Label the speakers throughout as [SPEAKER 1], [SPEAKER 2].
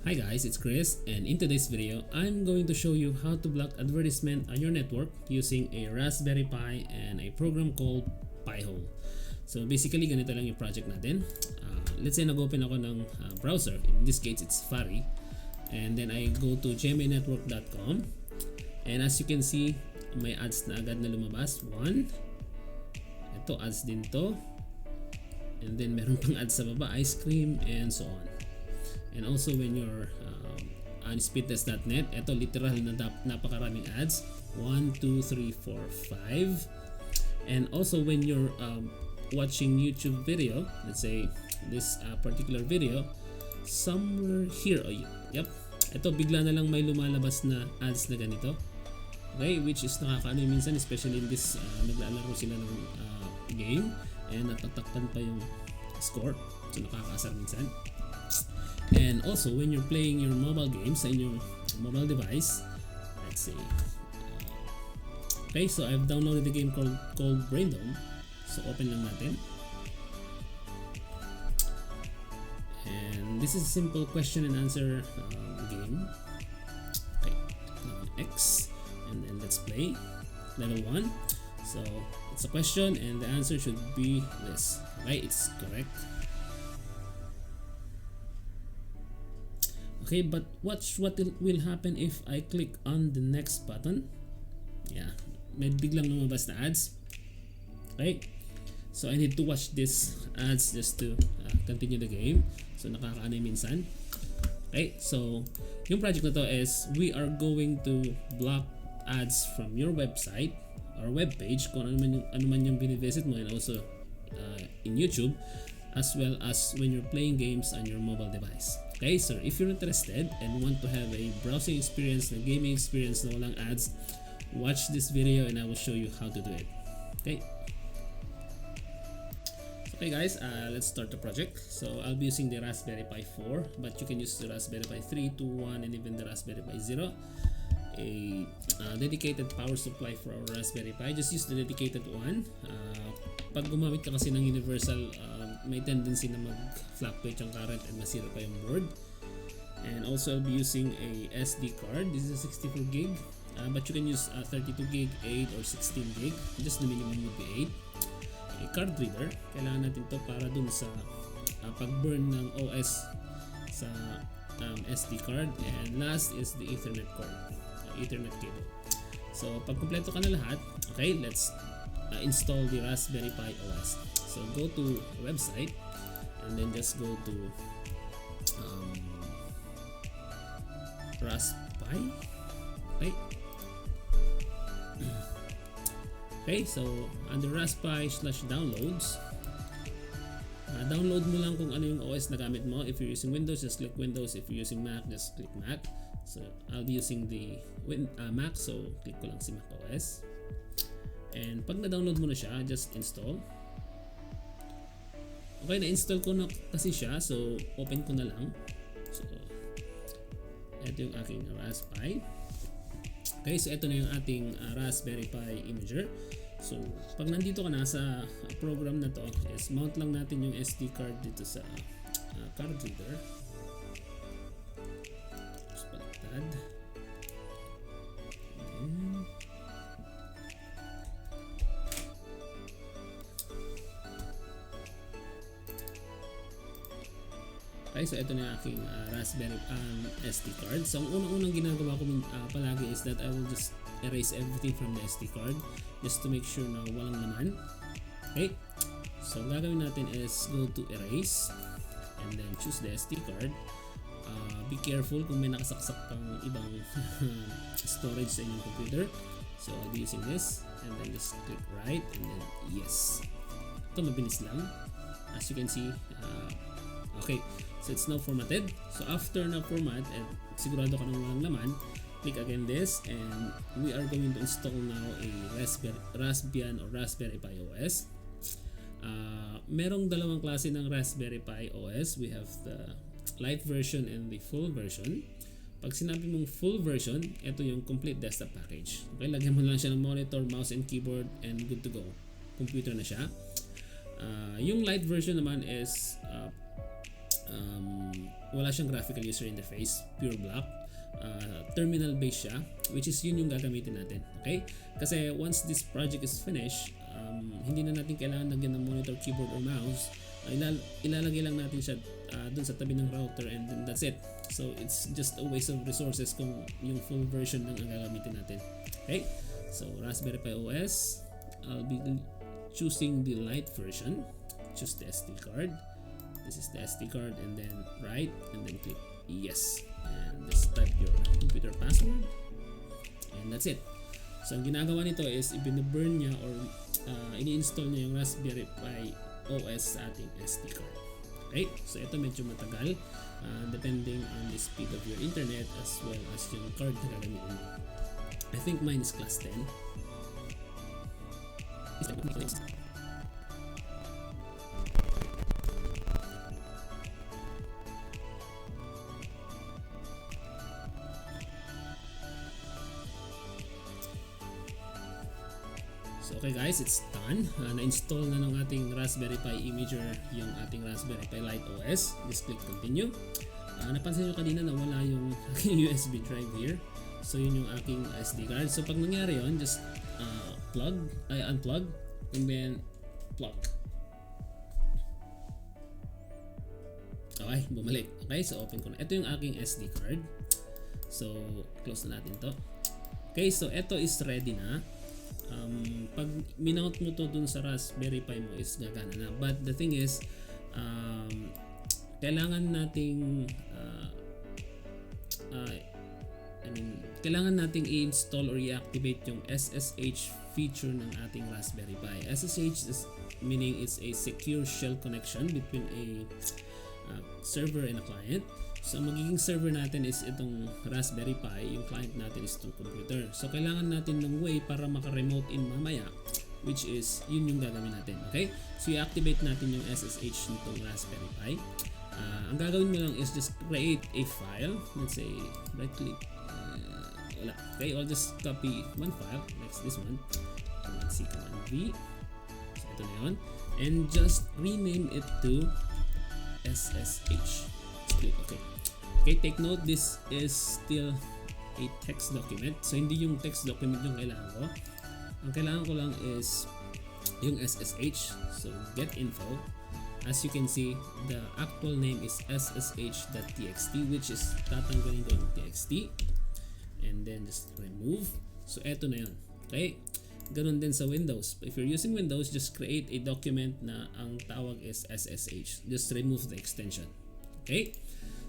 [SPEAKER 1] Hi guys, it's Chris, and in today's video, I'm going to show you how to block advertisement on your network using a Raspberry Pi and a program called PiHole. So basically, ganito lang yung project natin. Let's say nag-open ako ng browser. In this case, it's Safari. And then I go to gmanetwork.com. And as you can see, may ads na agad na lumabas. One. Ito, ads din to. And then meron pang ads sa baba, ice cream, and so on. And also when you're on speedtest.net, ito literal na napakaraming ads. 1, 2, 3, 4, 5. And also when you're watching YouTube video, let's say this particular video, somewhere here, yep, ito bigla na lang may lumalabas na ads na ganito. Okay, which is nakakaano minsan, especially in this naglalaro sila ng game and natatakpan pa yung score, so nakakaasar minsan. And also when you're playing your mobile games in your mobile device, let's say okay, so I've downloaded the game called Braindom. So open lang natin, and this is a simple question and answer game. Okay, X, and then let's play level 1. So it's a question and the answer should be this. Okay, it's correct. Okay, but watch what will happen if I click on the next button. Yeah, may biglang lumabas na ads. Okay, so I need to watch this ads just to continue the game. So nakakaano minsan. Okay, so yung project na to is we are going to block ads from your website or web page kung ano man yung binivisit mo, and also in YouTube, as well as when you're playing games on your mobile device. Okay, so if you're interested and want to have a browsing experience, a gaming experience na walang ads, watch this video and I will show you how to do it. Okay. Okay guys, let's start the project. So I'll be using the Raspberry Pi 4, but you can use the Raspberry Pi 3, 2, 1, and even the Raspberry Pi 0. A dedicated power supply for our Raspberry Pi. Just use the dedicated one. Pag gumamit ka kasi ng universal, may tendency na mag-fluctuate yung current and masira pa yung board. And also I'll be using a SD card. This is a 64 gig, but you can use 32 gig, 8 or 16 gig. Just the minimum would be 8. A card reader, kailangan natin to para dun sa pag-burn ng OS sa SD card. And last is the Ethernet cord, Ethernet cable. So pag kumpleto ka na lahat, okay, let's install the Raspberry Pi OS. So go to website and then just go to Raspi. Okay. Okay, so under Raspi/downloads, download mo lang kung ano yung OS na gamit mo. If you're using Windows, just click Windows. If you're using Mac, just click Mac. So I'll be using the Mac, so click ko lang si Mac OS. And pag na-download mo na siya, just install. Okay, na-install ko na kasi siya, so open ko na lang. So ito yung aking Raspberry. Okay, so ito na yung ating Raspberry Pi imager. So pag nandito ka na sa program na to, is mount lang natin yung SD card dito sa card reader. Just baliktad. Okay, so ito na yung aking Raspberry SD card. So ang unang ginagawa ko palagi is that I will just erase everything from the SD card just to make sure na walang laman. Okay, so ang gagawin natin is go to erase and then choose the SD card. Be careful kung may nakasaksak pang ibang storage sa inyong computer. So I'll be using this and then just click right and then yes. Ito mabilis lang, as you can see. Okay, so it's now formatted. So after na format and sigurado ka ng walang laman, click again this and we are going to install now a Raspbian or Raspberry Pi OS. Merong dalawang klase ng Raspberry Pi OS. We have the light version and the full version. Pag sinabi mong full version, ito yung complete desktop package. Okay, lagyan mo lang siya ng monitor, mouse, and keyboard and good to go. Computer na siya. Yung light version naman is wala siyang graphical user interface, pure block. Terminal based siya, which is yun yung gagamitin natin. Okay? Kasi once this project is finished, hindi na natin kailangan lagyan ng monitor, keyboard, or mouse. Ilalagay lang natin siya dun sa tabi ng router, and then that's it. So it's just a waste of resources kung yung full version lang ang gagamitin natin. Okay? So Raspberry Pi OS, I'll be choosing the light version. Choose the SD card. This is the SD card, and then right, and then click yes, and just type your computer password, and that's it. So ang ginagawa nito is ibinaburn niya or ini-install niya yung Raspberry Pi OS sa ating SD card. Okay, so ito medyo matagal depending on the speed of your internet as well as yung card na gagamitin mo. I think mine is class 10. So okay guys, it's done. Na-install na ng ating Raspberry Pi Imager yung ating Raspberry Pi Lite OS. Just click continue. Napansin nyo kanina na wala yung aking USB drive here. So yun yung aking SD card. So pag nangyari yun, just unplug and then plug. Okay, bumalik. Okay, so open ko na. Ito yung aking SD card. So close na natin to. Okay, so ito is ready na. Pag minount mo to dun sa Raspberry Pi mo is gagana na, but the thing is kailangan nating kailangan nating i-install or i-activate yung SSH feature ng ating Raspberry Pi. SSH is meaning it's a secure shell connection between a server and a client. So magiging server natin is itong Raspberry Pi, yung client natin is itong computer. So kailangan natin ng way para maka-remote in mamaya, which is yun yung gagawin natin. Okay? So i-activate natin yung SSH nitong Raspberry Pi. Ang gagawin mo lang is just create a file. Let's say right click. Wala. Okay, I'll just copy one file. Next this one. Command C, Command V. So ito na yun. And just rename it to SSH. Click OK. Okay, take note, this is still a text document. So hindi yung text document yung kailangan ko. Ang kailangan ko lang is yung SSH. So get info. As you can see, the actual name is ssh.txt, which is tatanggalin ko yung txt. And then just remove. So eto na yun. Okay? Ganun din sa Windows. If you're using Windows, just create a document na ang tawag is SSH. Just remove the extension. Okay?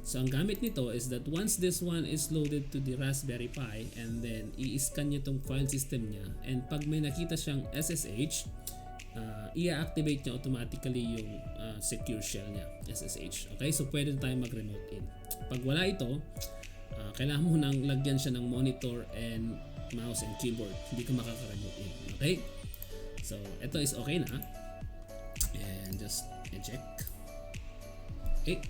[SPEAKER 1] So ang gamit nito is that once this one is loaded to the Raspberry Pi, and then i-scan niya tong file system niya, and pag may nakita siyang SSH, i-activate niya automatically yung secure shell niya, SSH. Okay? So pwede tayong mag-remote in. Pag wala ito, kailangan mo nang lagyan siya ng monitor and mouse and keyboard. Hindi ka makaka-remote in. Okay? So ito is okay na. And just check. Okay.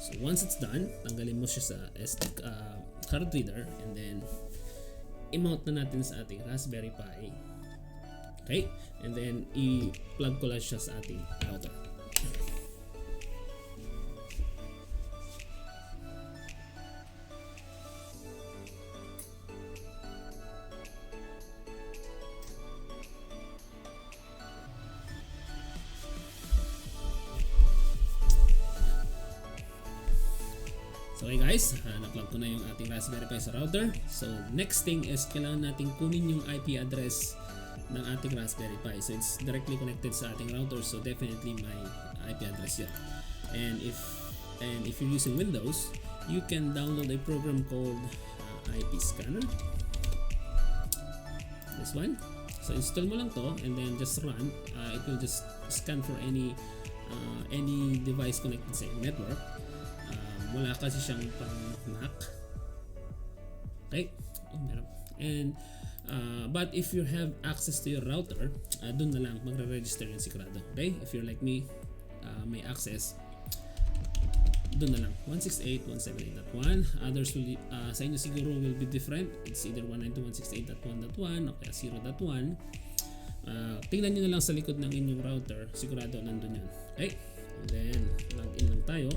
[SPEAKER 1] So once it's done, tanggalin mo siya sa SD card reader, and then i-mount na natin sa ating Raspberry Pi. Okay? And then i-plug ko lang siya sa ating router. So okay guys, na-plug ko na yung ating Raspberry Pi sa router. So next thing is kailangan natin kunin yung IP address ng ating Raspberry Pi. So it's directly connected sa ating router, so definitely may IP address yan. And if you're using Windows, you can download a program called IP Scanner. This one. So install mo lang to and then just run. It will just scan for any device connected sa network. Wala kasi siyang pang Mac. Okay? And but if you have access to your router, dun na lang magre-register yung sigurado. Okay? If you're like me, may access, dun na lang. 168.168.1. Others will, sa inyo siguro will be different. It's either 192.168.1.1 o kaya 0.1. Tingnan nyo na lang sa likod ng inyong router. Sigurado nandun yan. Okay? And then login lang tayo.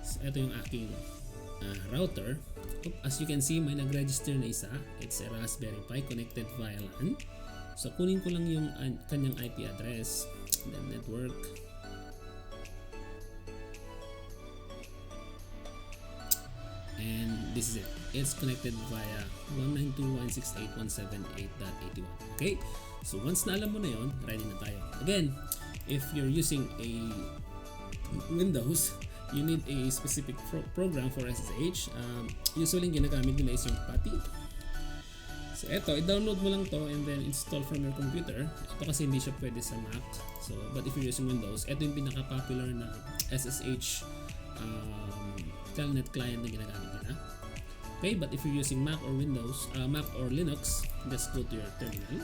[SPEAKER 1] So ito yung aking router. As you can see, may nag-register na isa. It's a Raspberry Pi connected via LAN. So kunin ko lang yung kanyang IP address, then network. And this is it. It's connected via 192.168.178.81. Okay? So once na alam mo na yon, ready na tayo. Again, if you're using a Windows, you need a specific program for SSH. Usually ginagamit nila is yung PuTTY. So eto, i-download mo lang to and then install from your computer. Ito kasi hindi siya pwede sa Mac. So, but if you're using Windows, ito yung pinaka-popular na SSH telnet client na ginagamit nila. Okay, but if you're using Mac or Windows, Mac or Linux, just go to your terminal.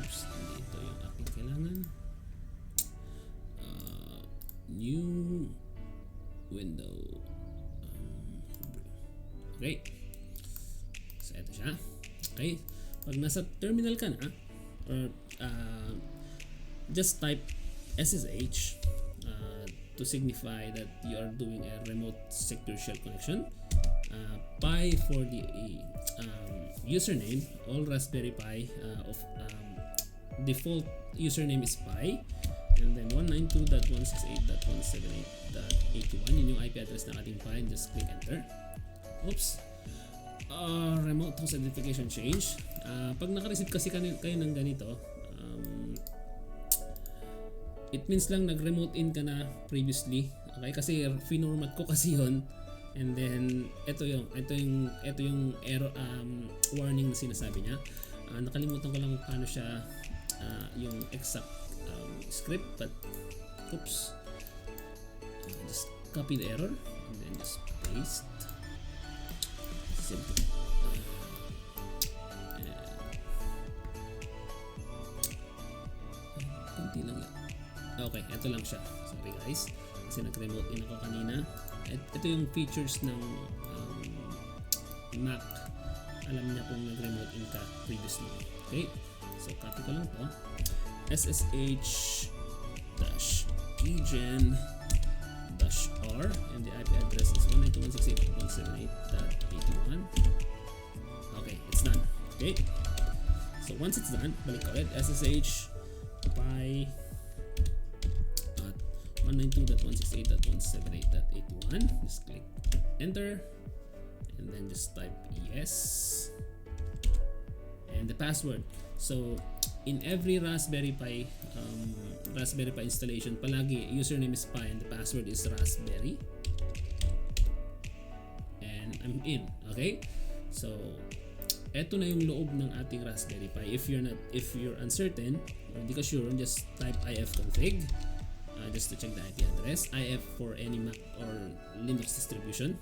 [SPEAKER 1] Oops, hindi ito yung aking kailangan. New window. Okay. So, ito siya. Okay. Pag nasa terminal ka na, or just type SSH to signify that you are doing a remote secure shell connection. Pi for the username, all Raspberry Pi of default username is Pi, and then 192.168.178.81, yun yung IP address ng ating Pi, and just click enter. Oops. Remote host identification change. Pag naka-receive kasi kayo ng ganito, it means lang nag-remote in ka na previously. Okay, kasi finormat ko kasi yon. And then ito yung error warning na sinasabi niya. Nakalimutan ko lang kung paano siya yung exact script, but oops. Just copy the error and then just paste. Simple. Kunti lang yan. Okay, ito lang siya. Sorry guys, kasi nag-remote in ako kanina. Ito yung features ng Mac. Alam niya kung nag-remote in ka previously. Okay, so copy ko lang to. SSH-pgen-r and the IP address is 192.168.178.81. Okay, it's done. Okay, so once it's done, balik ko ulit. SSH pi 192.168.178.81. Just click enter and then just type yes and the password. So in every Raspberry Pi installation, palagi username is Pi and the password is Raspberry, and I'm in. Okay, so eto na yung loob ng ating Raspberry Pi. If you're uncertain or hindi ka sure, just type ifconfig just to check the IP address. IF for any Mac or Linux distribution.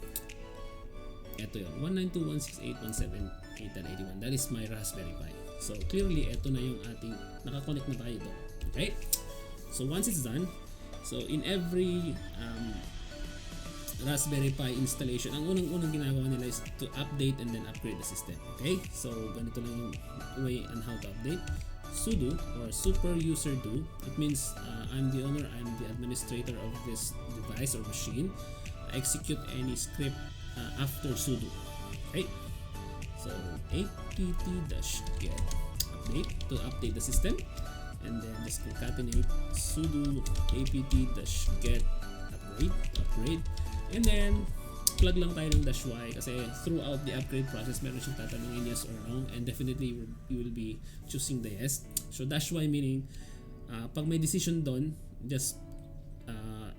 [SPEAKER 1] Ito yun, 192.168.178.81. That is my Raspberry Pi. So clearly, ito na yung ating nakakonect na tayo doon. Okay? So once it's done, so in every Raspberry Pi installation, ang unang ginagawa nila is to update and then upgrade the system. Okay? So ganito lang yung way on how to update. Sudo or super user do, it means I'm the owner, I'm the administrator of this device or machine. I execute any script after sudo. Okay, so apt-get update to update the system, and then just concatenate sudo apt-get upgrade, and then plug lang tayo ng -y kasi throughout the upgrade process meron siyang tatanungin yes or no, and definitely you will be choosing the yes. So -y meaning pag may decision doon, just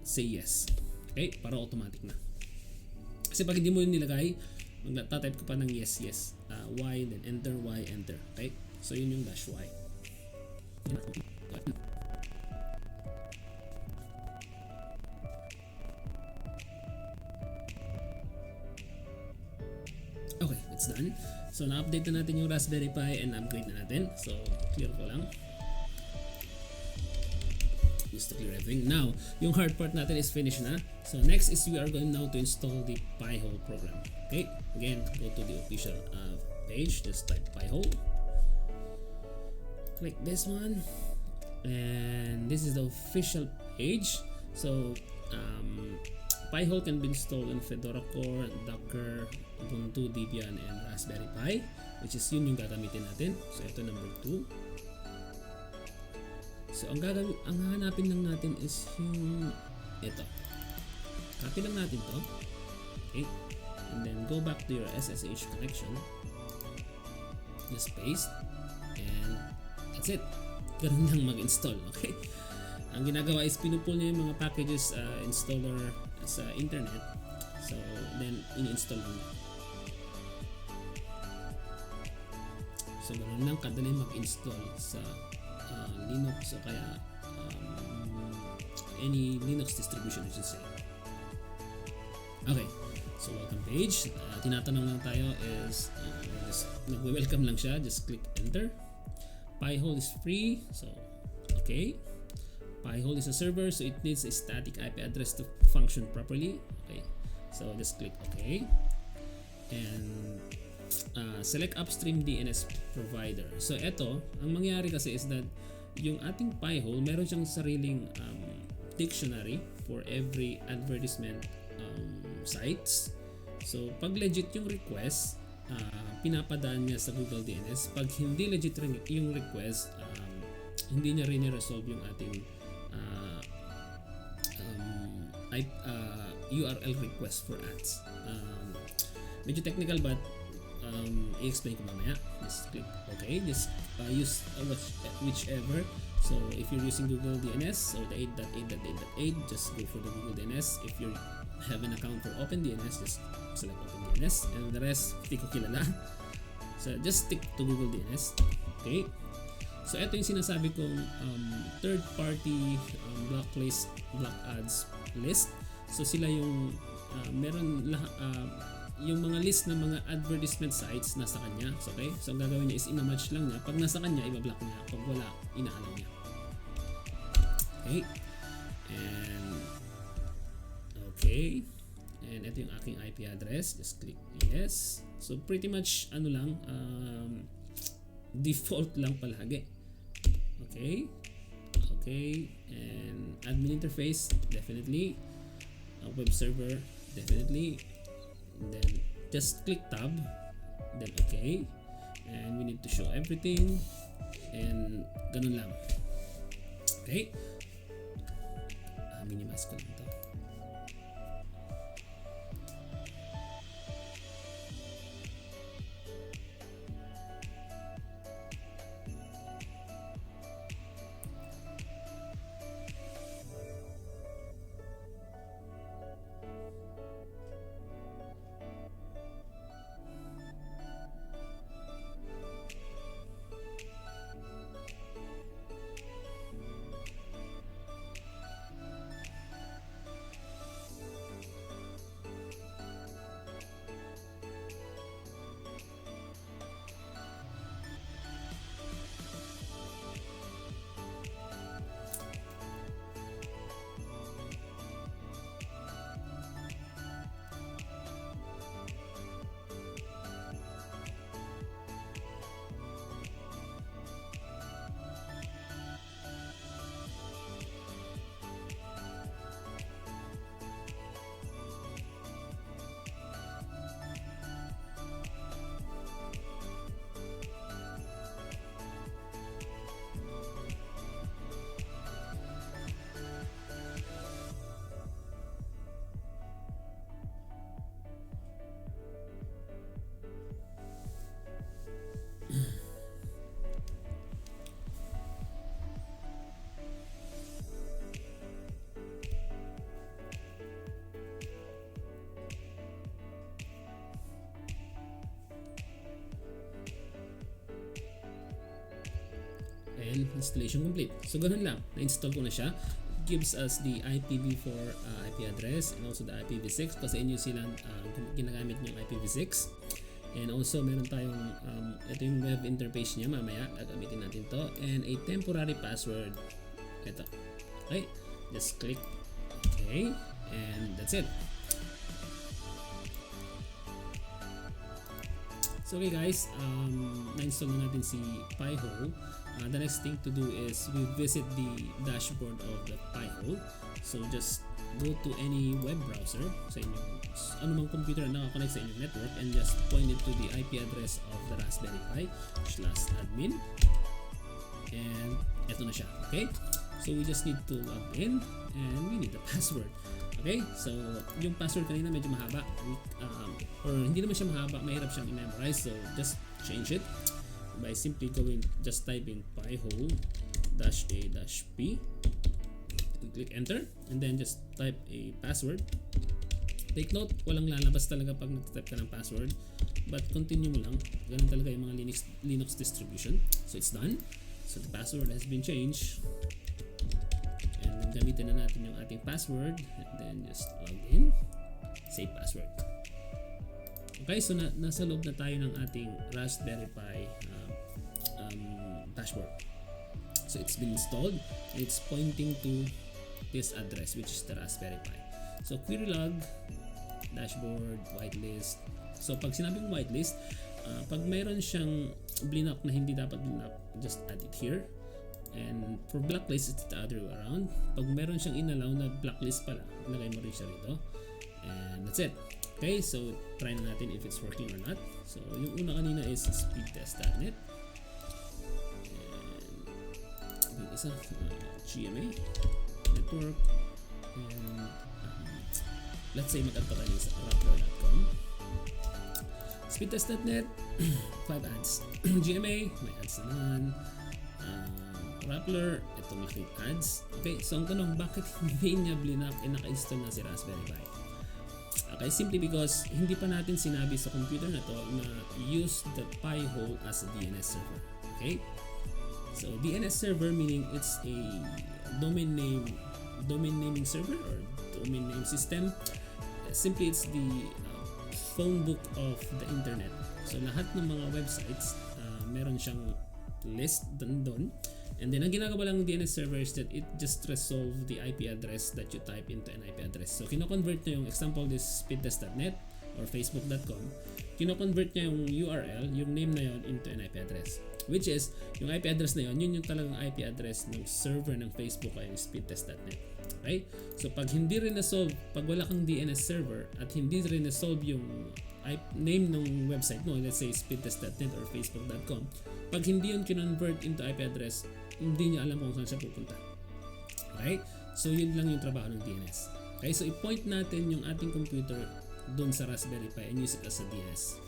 [SPEAKER 1] say yes. Okay, para automatic na. Kasi pag hindi mo yun nilagay, magta-type ka pa ng yes, y, then enter, y, enter. Okay, so yun yung -y. Okay, it's done. So na-update na natin yung Raspberry Pi and upgrade na natin. So clear ko lang. Just to clear everything. Now, yung hard part natin is finished na. So next is we are going now to install the PiHole program. Okay, again, go to the official page. Just type PiHole. Click this one. and this is the official page. So PiHole can be installed on Fedora Core, Docker, Ubuntu, Debian, and Raspberry Pi, which is yun yung gagamitin natin. So ito number 2. So ang hanapin lang natin is yung ito. Copy lang natin to. Okay. And then go back to your SSH connection. Just paste. And that's it. Ganun lang mag-install. Okay. Ang ginagawa is pinupull niya yung mga packages installer sa internet. So then ini-install lang. So ganun lang kadali mag-install sa Linux o kaya any Linux distribution I should say. Okay, so welcome page. Tinatanong lang tayo is nag-welcome lang siya, just click enter. PiHole is free, so okay. PiHole is a server, so it needs a static IP address to function properly. Okay, so just click OK and select upstream DNS provider. So eto, ang mangyari kasi is that yung ating PiHole meron siyang sariling dictionary for every advertisement sites. So pag legit yung request, pinapadaan niya sa Google DNS. Pag hindi legit yung request, hindi niya rin resolve yung ating URL request for ads. Medyo technical but i-explain ko mamaya. Just click OK. Just use whichever. So if you're using Google DNS, so the 8.8.8.8, just go for the Google DNS. If you have an account for OpenDNS, just select OpenDNS, and the rest hindi ko kilala. So just stick to Google DNS. Okay. So ito yung sinasabi kong third party block ads list. So sila yung meron yung mga list ng mga advertisement sites nasa kanya. So, okay? So ang gagawin niya is ina-match lang niya. Pag nasa kanya, iba-block niya. Pag wala, inaalam niya. Okay? And okay. And ito yung aking IP address. Just click yes. So pretty much ano lang default lang palagi. Okay? Okay. And admin interface, definitely. Web server, definitely. And then just click tab, then okay, and we need to show everything, and ganun lang. Okay, minimize ko lang to. And installation complete. So ganun lang, na-install ko na siya. It gives us the IPv4 IP address and also the IPv6 kasi in New Zealand ginagamit niyo yung IPv6. And also meron tayong ito yung web interface niya, mamaya gagamitin natin to, and a temporary password. Ito. Okay, just click okay, and that's it. So okay guys, na-install na natin si PiHole. The next thing to do is we visit the dashboard of the PiHole. So just go to any web browser sa inyong anumang computer na nakakonect sa inyong network and just point it to the IP address of the Raspberry Pi /admin, and eto na siya. Okay, so we just need to log in and we need the password. Okay, so yung password kanina medyo mahaba, or hindi naman siya mahaba, mahirap siyang i-memorize, so just change it by simply just typing PiHole -a-p, click enter, and then just type a password. Take note, walang lalabas talaga pag nag-type ka ng password, but continue mo lang, ganun talaga yung mga Linux distribution. So it's done, so the password has been changed, and then gamitin na natin yung ating password, and then just log in, save password. Okay, so nasa loob na tayo ng ating Raspberry Pi dashboard. So it's been installed, and it's pointing to this address, which is the Raspberry Pi. So query log, dashboard, whitelist. So pag sinabing whitelist, pag mayroon siyang blinak na hindi dapat blinak, just add it here. And for blacklist, it's the other way around. Pag mayroon siyang inallow na blacklist pala, ilagay mo rin siya rito. And that's it. Okay, so try na natin if it's working or not. So yung una kanina is speedtest.net. And yung isa, GMA network. And let's say mag-add pa tayo sa rappler.com. Speedtest.net, 5 ads. GMA, may ads naman. Rappler, itong laking ads. Okay, so ang tanong, bakit hindi niya blinak e naka-install na si Raspberry Pi? Okay, simply because hindi pa natin sinabi sa computer na to na use the PiHole as a DNS server. Okay? So DNS server meaning it's a domain naming server or domain name system. Simply it's the phone book of the internet. So lahat ng mga websites meron siyang list doon. And then ang ginagawa lang ng DNS server is that it just resolve the IP address that you type into an IP address. So kino-convert niya yung example this speedtest.net or facebook.com. Kino-convert niya yung URL, yung name na yon into an IP address. Which is yung IP address na yon, yun yung talagang IP address ng server ng Facebook ay yung speedtest.net. Okay? So pag hindi rin na-solve, pag wala kang DNS server at hindi rin na-solve yung name ng website mo, let's say speedtest.net or facebook.com, pag hindi yun kinonvert into IP address, hindi niya alam kung saan siya pupunta. Okay? So yun lang yung trabaho ng DNS. Okay? So i-point natin yung ating computer doon sa Raspberry Pi and use it as a DNS.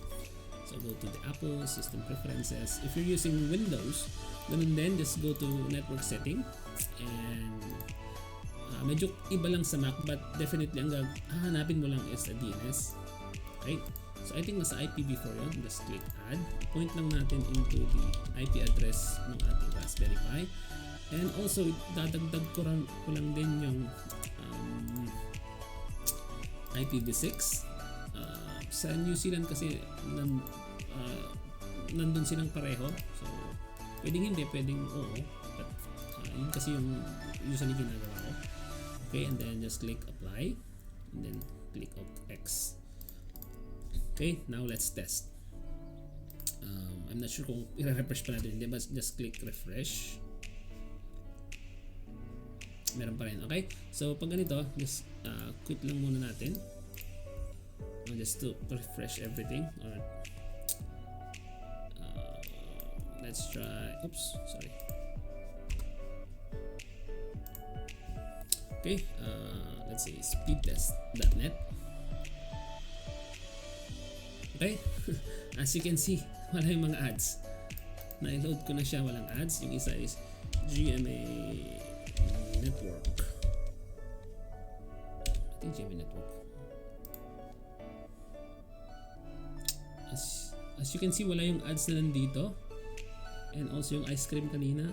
[SPEAKER 1] So go to the Apple System Preferences. If you're using Windows, ganun din, just go to Network Setting, and medyo iba lang sa Mac, but definitely ang hahanapin mo lang is a DNS. Okay? So I think nasa IPv4 yun. Just click add. Point lang natin into the IP address ng ating Raspberry Pi. And also, dadagdag ko lang din yung IPv6. Sa New Zealand kasi nandun silang pareho. So, pwedeng hindi, pwedeng oo. But yun kasi yung usually ginagawa ko. Okay, and then just click apply. And then click X. Okay, now let's test. I'm not sure kung i-refresh pa natin, hindi, but just click refresh. Meron pa rin. Okay, so pag ganito, just quit lang muna natin. Just to refresh everything. Or let's try. Oops, sorry. Okay, let's say speedtest.net. Okay, as you can see, wala yung mga ads. Na-load ko na siya, walang ads. Yung isa is GMA Network. I think GMA Network. As you can see, wala yung ads na nandito. And also yung ice cream kanina,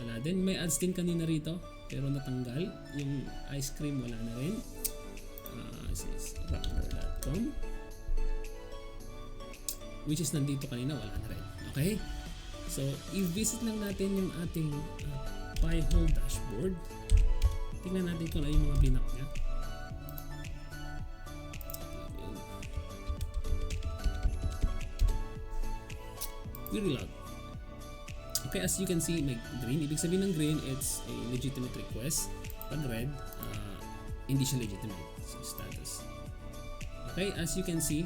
[SPEAKER 1] wala din. May ads din kanina rito, pero natanggal. Yung ice cream wala na rin. This is rappler.com. Which is nandito kanina, wala na rin. Okay? So, i-visit lang natin yung ating PiHole dashboard. Tingnan natin kung ano yung mga blinak niya. Query log. Okay, as you can see, may green. Ibig sabihin ng green, it's a legitimate request. Pag red, hindi siya legitimate. So, status. Okay, as you can see,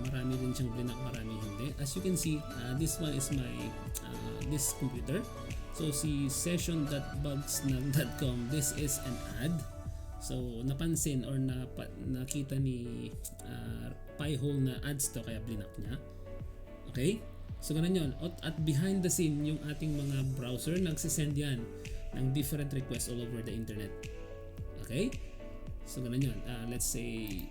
[SPEAKER 1] marami rin siyang blinak, marami hindi. As you can see, this one is my this computer. So, si session.bugs.com, this is an ad. So, napansin or nakita ni PiHole na ads to, kaya blinak niya. Okay? So, ganun yun. At behind the scene, yung ating mga browser, nagsisend yan ng different requests all over the internet. Okay? So, ganun yun. Let's say,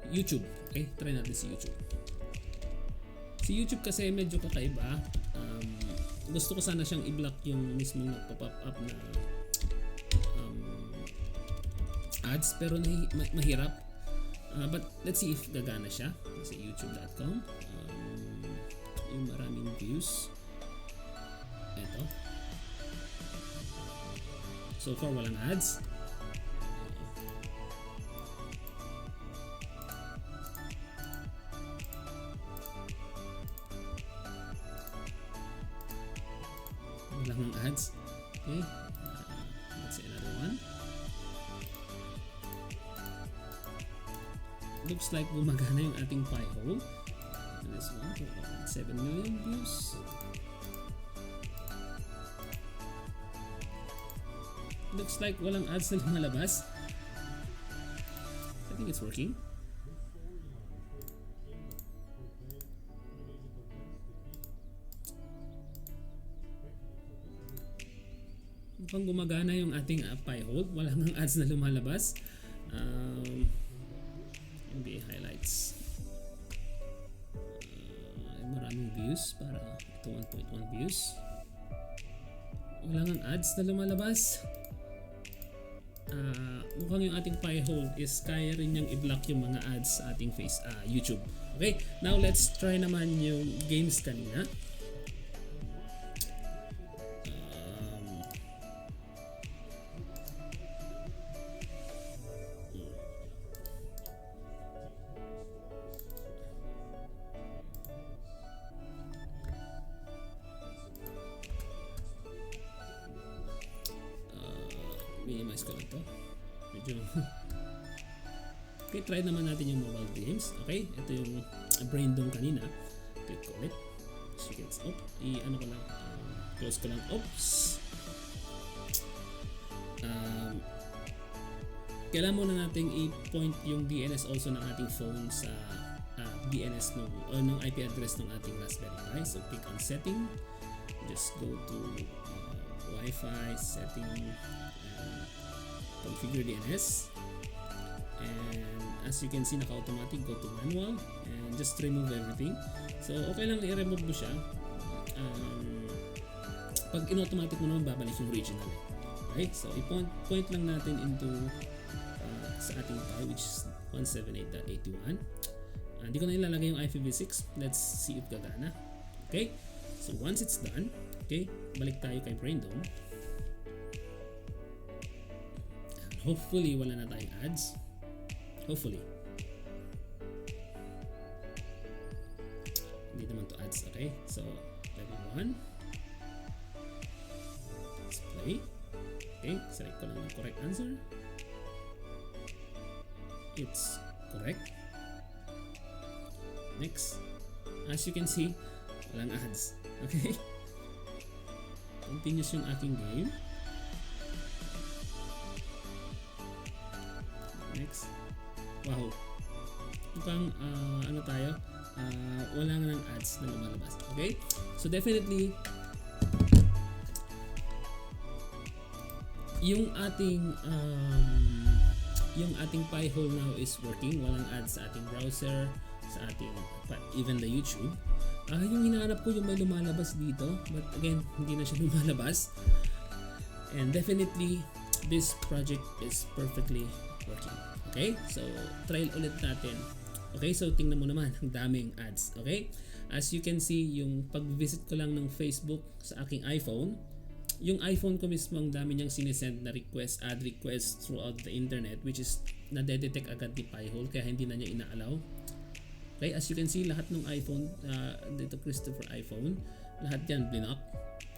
[SPEAKER 1] YouTube. Okay? Try natin si YouTube. Si YouTube kasi medyo kakaiba. Gusto ko sana siyang i-block yung mismong nagpo-pop up na ads, pero mahirap. But let's see if gagana siya sa youtube.com. Yung maraming views. Ito. So far walang ads. Walang ads. Okay. Let's see another one. Looks like gumagana yung ating PiHole. This one, 7 million views. Looks like walang ads na lumalabas. I think it's working. Mukhang gumagana yung ating PiHole. Walang ads na lumalabas. NBA highlights. Maraming views para ito 1.1 views. Wala nang ads na lumalabas. Mukhang yung ating PiHole is kaya rin niyang i-block yung mga ads sa ating YouTube. Okay, now let's try naman yung games kanina. Minimize ko lang to. Medyo okay, try naman natin yung mobile games. Okay, ito yung brain dome kanina. Click ko ulit. As you can see, ano ko lang, close ko lang. Oops. Kailangan muna natin i-point yung DNS also ng ating phone sa DNS ng IP address ng ating Raspberry Pi. So click on setting. Just go to Wi-Fi setting. Configure DNS, and as you can see, naka-automatic, go to manual and just remove everything. So okay lang i-remove mo siya. Pag in-automatic mo naman, babalik yung original. Okay, so i-point lang natin into sa ating Pi, which is 178.81. Hindi ko na ilalagay yung IPv6. Let's see if gagana. Okay, so once it's done, okay, balik tayo kay Brain Dome. Hopefully, wala na tayong ads. Hopefully. Hindi naman to ads, okay? So, level 1. Let's play. Okay, select ko lang yung correct answer. It's correct. Next. As you can see, walang ads. Okay? Continuous yung aking game. Next. Wow. Mukhang ano tayo? Wala nga ng ads na lumalabas. Okay? So definitely yung ating PiHole now is working. Walang ads sa ating browser, sa ating even the YouTube. Yung hinahanap ko yung may lumalabas dito, but again, hindi na siya lumalabas. And definitely this project is perfectly working. Okay? So, trial ulit natin. Okay? So, tingnan mo naman. Ang daming ads. Okay? As you can see, yung pag-visit ko lang ng Facebook sa aking iPhone, yung iPhone ko mismo, ang dami niyang sinesend na ad requests throughout the internet, which is nadedetect agad ni PiHole, kaya hindi na niya ina-allow. Okay, as you can see, lahat ng iPhone, dito Christopher iPhone, lahat yan blinok.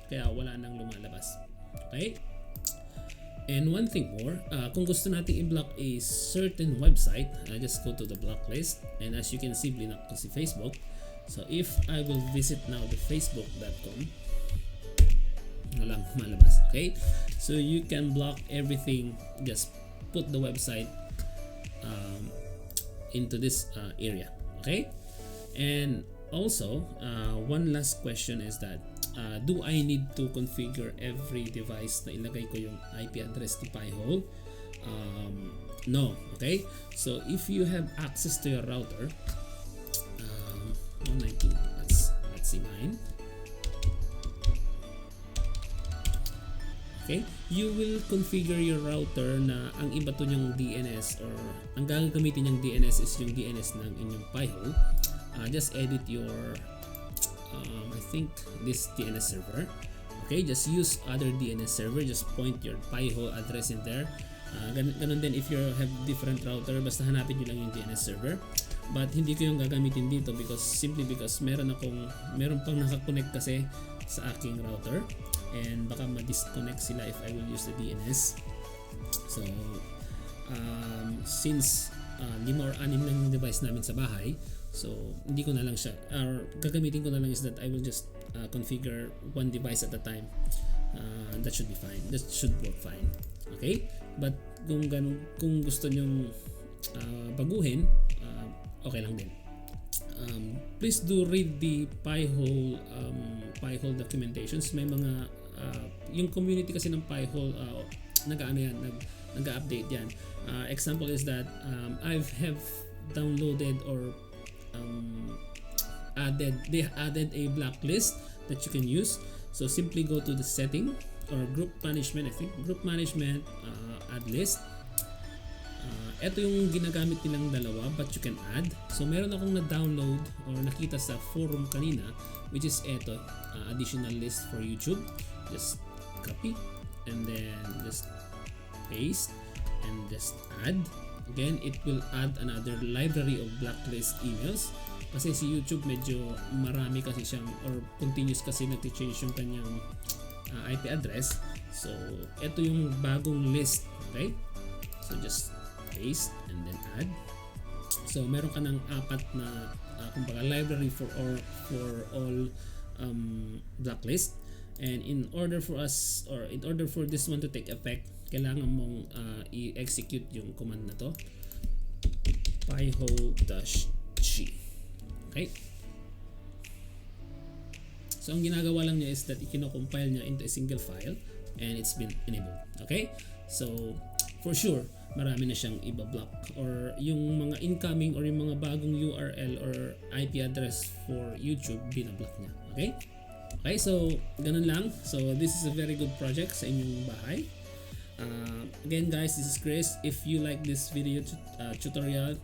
[SPEAKER 1] Kaya wala nang lumalabas. Okay? And one thing more, kung gusto nating i-block a certain website, just go to the block list. And as you can see, blinok ko si Facebook. So if I will visit now the facebook.com, walang malabas. Okay? So you can block everything, just put the website into this area. Okay? And also, one last question is that do I need to configure every device na ilagay ko yung IP address ni PiHole? No. Okay? So if you have access to your router, 119, let's see mine. Okay, you will configure your router na ang iba to niyang DNS or ang gagamitin niyang DNS is yung DNS ng inyong PiHole. Just edit your I think this DNS server. Okay, just use other DNS server, just point your PiHole address in there. Ganun din if you have different router, basta hanapin niyo lang yung DNS server. But hindi ko yung gagamitin dito simply because meron pang nakakonect kasi sa aking router. And baka ma-disconnect sila if I will use the DNS. So since 5 or 6 lang yung device namin sa bahay, so hindi ko na lang siya, or gagamitin ko na lang is that I will just configure one device at a time. That should be fine, that should work fine. Okay, but kung gusto nyong baguhin, okay lang din. Please do read the PiHole documentations. May mga yung community kasi ng PiHole nag-update yan. Example is that I have downloaded or they added a blacklist that you can use. So simply go to the setting or group management, I think group management, add list. Ito yung ginagamit nilang dalawa, but you can add. So meron akong na-download or nakita sa forum kanina, which is ito, additional list for YouTube. Just copy and then just paste and just add. Again, it will add another library of blacklist emails. Kasi si YouTube medyo marami kasi siyang, or continuous kasi nag-change yung kanyang IP address. So ito yung bagong list. Okay? So just paste and then add. So meron ka ng 4 na kumbaga library for all blacklist. And in order for this one to take effect, kailangan mong i-execute yung command na to, PiHole-G. Okay? So ang ginagawa lang niya is that i-compile niya into a single file and it's been enabled. Okay? So for sure, marami na siyang iba-block or yung mga incoming or yung mga bagong URL or IP address for YouTube, binablock niya. Okay? Okay, so ganun lang. So this is a very good project sa inyong bahay. Again guys, this is Chris. If you like this video tutorial,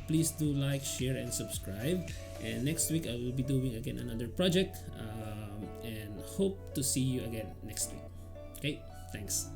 [SPEAKER 1] please do like, share, and subscribe. And next week I will be doing again another project, and hope to see you again next week. Okay, thanks.